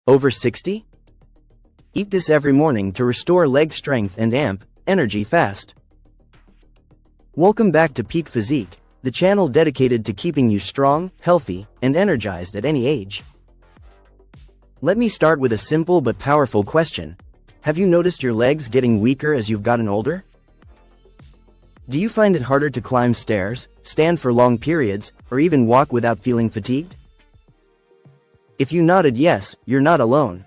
Over 60? Eat this every morning to restore leg strength and energy fast. Welcome back to Peak Physique, the channel dedicated to keeping you strong, healthy, and energized at any age. Let me start with a simple but powerful question. Have you noticed your legs getting weaker as you've gotten older? Do you find it harder to climb stairs, stand for long periods, or even walk without feeling fatigued? If you nodded yes, you're not alone.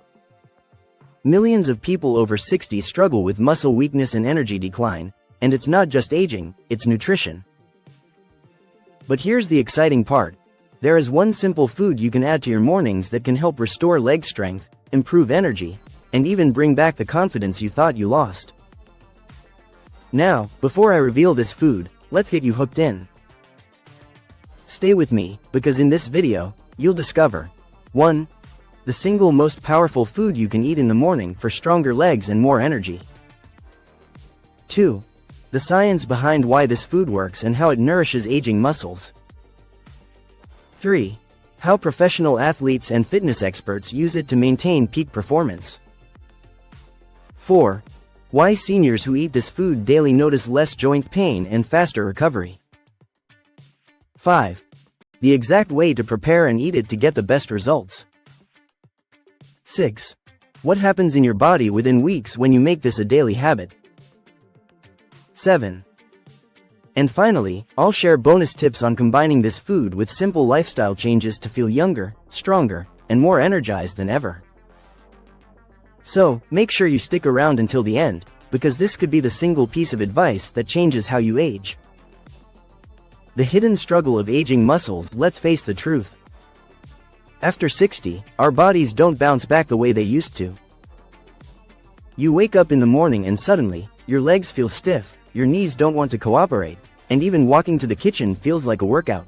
Millions of people over 60 struggle with muscle weakness and energy decline, and it's not just aging, it's nutrition. But here's the exciting part. There is one simple food you can add to your mornings that can help restore leg strength, improve energy, and even bring back the confidence you thought you lost. Now, before I reveal this food, let's get you hooked in. Stay with me, because in this video, you'll discover 1. The single most powerful food you can eat in the morning for stronger legs and more energy. 2. The science behind why this food works and how it nourishes aging muscles. 3. How professional athletes and fitness experts use it to maintain peak performance. 4. Why seniors who eat this food daily notice less joint pain and faster recovery. 5. The exact way to prepare and eat it to get the best results. 6. What happens in your body within weeks when you make this a daily habit. 7. And finally, I'll share bonus tips on combining this food with simple lifestyle changes to feel younger, stronger, and more energized than ever. So, make sure you stick around until the end, because this could be the single piece of advice that changes how you age. The hidden struggle of aging muscles. Let's face the truth. After 60, our bodies don't bounce back the way they used to. You wake up in the morning and suddenly, your legs feel stiff, your knees don't want to cooperate, and even walking to the kitchen feels like a workout.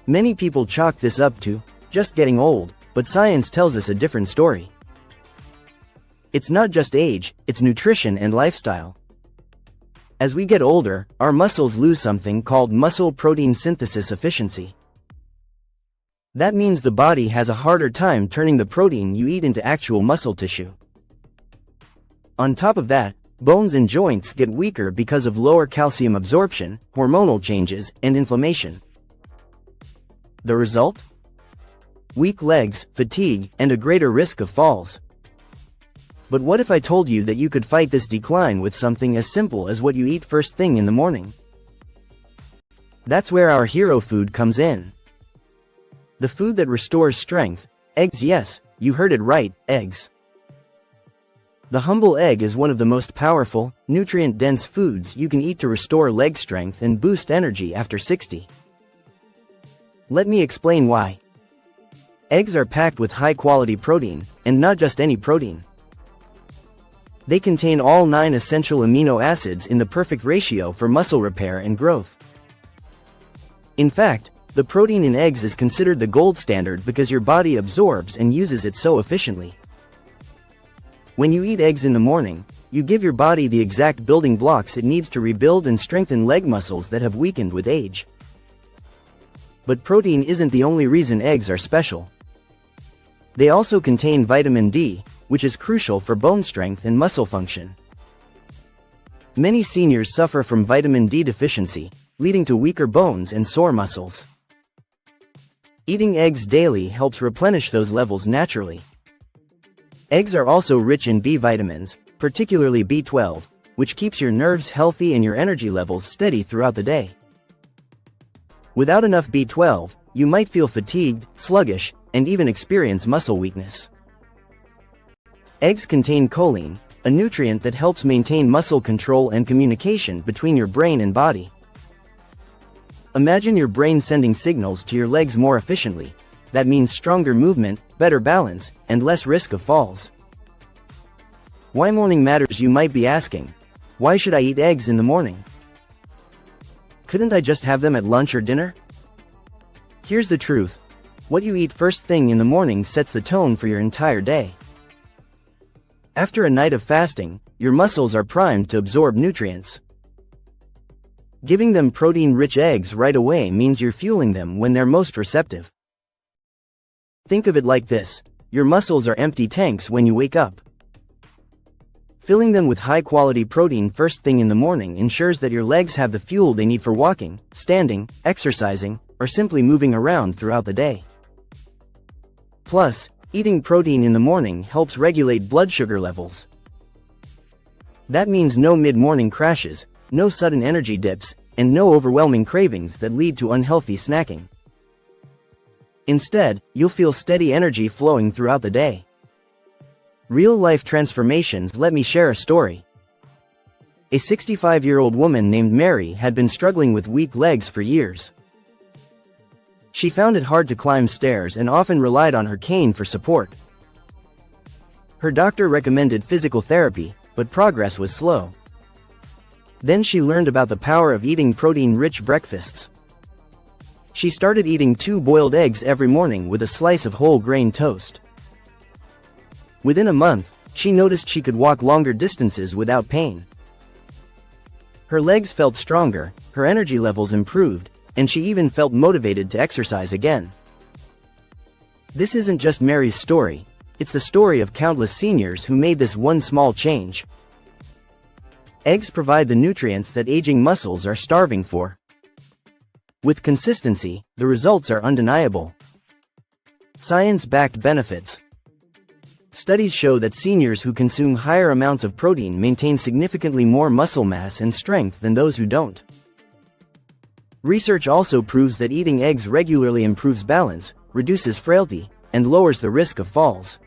Many people chalk this up to just getting old, but science tells us a different story. It's not just age, it's nutrition and lifestyle. As we get older, our muscles lose something called muscle protein synthesis efficiency. That means the body has a harder time turning the protein you eat into actual muscle tissue. On top of that, bones and joints get weaker because of lower calcium absorption, hormonal changes, and inflammation. The result? Weak legs, fatigue, and a greater risk of falls. But what if I told you that you could fight this decline with something as simple as what you eat first thing in the morning? That's where our hero food comes in. The food that restores strength. Eggs. Yes, you heard it right, eggs. The humble egg is one of the most powerful, nutrient-dense foods you can eat to restore leg strength and boost energy after 60. Let me explain why. Eggs are packed with high-quality protein, and not just any protein. They contain all 9 essential amino acids in the perfect ratio for muscle repair and growth. In fact, the protein in eggs is considered the gold standard because your body absorbs and uses it so efficiently. When you eat eggs in the morning, you give your body the exact building blocks it needs to rebuild and strengthen leg muscles that have weakened with age. But protein isn't the only reason eggs are special. They also contain vitamin D, which is crucial for bone strength and muscle function. Many seniors suffer from vitamin D deficiency, leading to weaker bones and sore muscles. Eating eggs daily helps replenish those levels naturally. Eggs are also rich in B vitamins, particularly B12, which keeps your nerves healthy and your energy levels steady throughout the day. Without enough B12, you might feel fatigued, sluggish, and even experience muscle weakness. Eggs contain choline, a nutrient that helps maintain muscle control and communication between your brain and body. Imagine your brain sending signals to your legs more efficiently. That means stronger movement, better balance, and less risk of falls. Why morning matters, you might be asking. Why should I eat eggs in the morning? Couldn't I just have them at lunch or dinner? Here's the truth. What you eat first thing in the morning sets the tone for your entire day. After a night of fasting, your muscles are primed to absorb nutrients. Giving them protein-rich eggs right away means you're fueling them when they're most receptive. Think of it like this. your muscles are empty tanks when you wake up. Filling them with high-quality protein first thing in the morning ensures that your legs have the fuel they need for walking, standing, exercising, or simply moving around throughout the day. Plus, eating protein in the morning helps regulate blood sugar levels. That means no mid-morning crashes, no sudden energy dips, and no overwhelming cravings that lead to unhealthy snacking. Instead, you'll feel steady energy flowing throughout the day. Real-life transformations. Let me share a story. A 65-year-old woman named Mary had been struggling with weak legs for years. She found it hard to climb stairs and often relied on her cane for support. Her doctor recommended physical therapy, but progress was slow. Then she learned about the power of eating protein-rich breakfasts. She started eating 2 boiled eggs every morning with a slice of whole grain toast. Within a month, she noticed she could walk longer distances without pain. Her legs felt stronger, her energy levels improved, and she even felt motivated to exercise again. This isn't just Mary's story, it's the story of countless seniors who made this one small change. Eggs provide the nutrients that aging muscles are starving for. With consistency, the results are undeniable. Science-backed benefits. Studies show that seniors who consume higher amounts of protein maintain significantly more muscle mass and strength than those who don't. Research also proves that eating eggs regularly improves balance, reduces frailty, and lowers the risk of falls.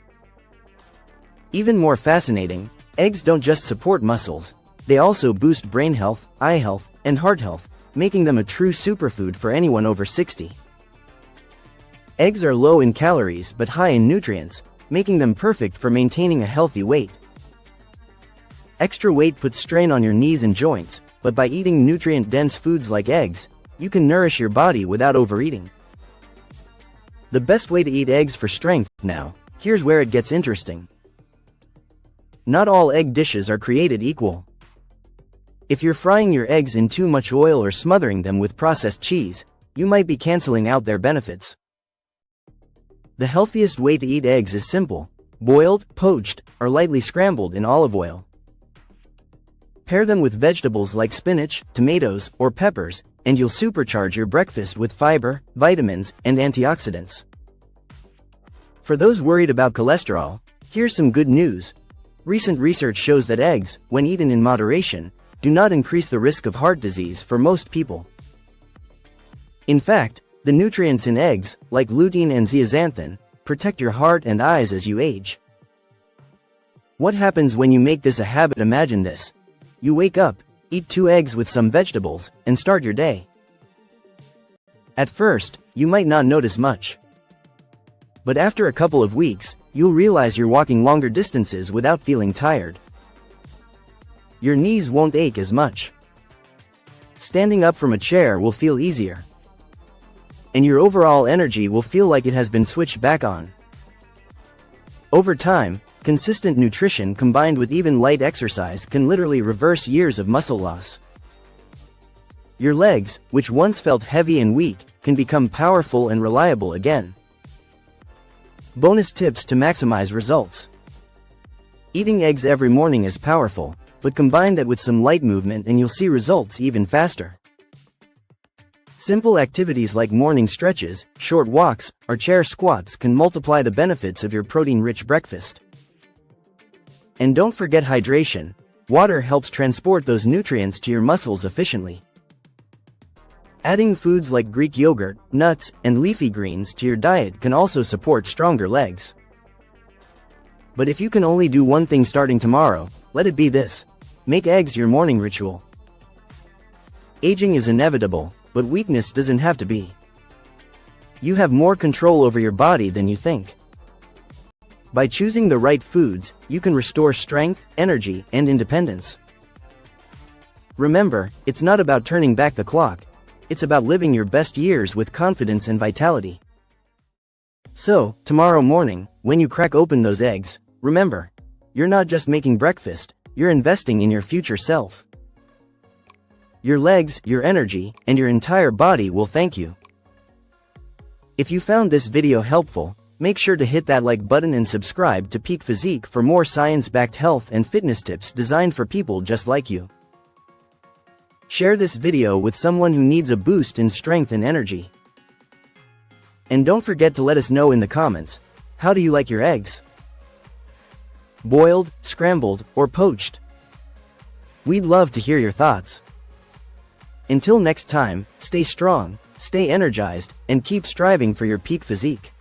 Even more fascinating, eggs don't just support muscles, they also boost brain health, eye health, and heart health, making them a true superfood for anyone over 60. Eggs are low in calories but high in nutrients, making them perfect for maintaining a healthy weight. Extra weight puts strain on your knees and joints, but by eating nutrient-dense foods like eggs, you can nourish your body without overeating. The best way to eat eggs for strength. Now, here's where it gets interesting. Not all egg dishes are created equal. If you're frying your eggs in too much oil or smothering them with processed cheese, you might be canceling out their benefits. The healthiest way to eat eggs is simple: boiled, poached, or lightly scrambled in olive oil. Pair them with vegetables like spinach, tomatoes, or peppers, and you'll supercharge your breakfast with fiber, vitamins, and antioxidants. For those worried about cholesterol, here's some good news. Recent research shows that eggs, when eaten in moderation, do not increase the risk of heart disease for most people. In fact, the nutrients in eggs, like lutein and zeaxanthin, protect your heart and eyes as you age. What happens when you make this a habit? Imagine this. You wake up, eat 2 eggs with some vegetables, and start your day. At first, you might not notice much. But after a couple of weeks, you'll realize you're walking longer distances without feeling tired. Your knees won't ache as much. Standing up from a chair will feel easier. And your overall energy will feel like it has been switched back on. Over time, consistent nutrition combined with even light exercise can literally reverse years of muscle loss. Your legs, which once felt heavy and weak, can become powerful and reliable again. Bonus tips to maximize results. Eating eggs every morning is powerful, but combine that with some light movement and you'll see results even faster. Simple activities like morning stretches, short walks, or chair squats can multiply the benefits of your protein-rich breakfast. And don't forget hydration. Water helps transport those nutrients to your muscles efficiently. Adding foods like Greek yogurt, nuts, and leafy greens to your diet can also support stronger legs. But if you can only do one thing starting tomorrow, let it be this: make eggs your morning ritual. Aging is inevitable, but weakness doesn't have to be. You have more control over your body than you think. By choosing the right foods, you can restore strength, energy, and independence. Remember, it's not about turning back the clock. It's about living your best years with confidence and vitality. So, tomorrow morning, when you crack open those eggs, remember, you're not just making breakfast, you're investing in your future self. Your legs, your energy, and your entire body will thank you. If you found this video helpful, make sure to hit that like button and subscribe to Peak Physique for more science-backed health and fitness tips designed for people just like you. Share this video with someone who needs a boost in strength and energy. And don't forget to let us know in the comments, how do you like your eggs? Boiled, scrambled, or poached? We'd love to hear your thoughts. Until next time, stay strong, stay energized, and keep striving for your peak physique.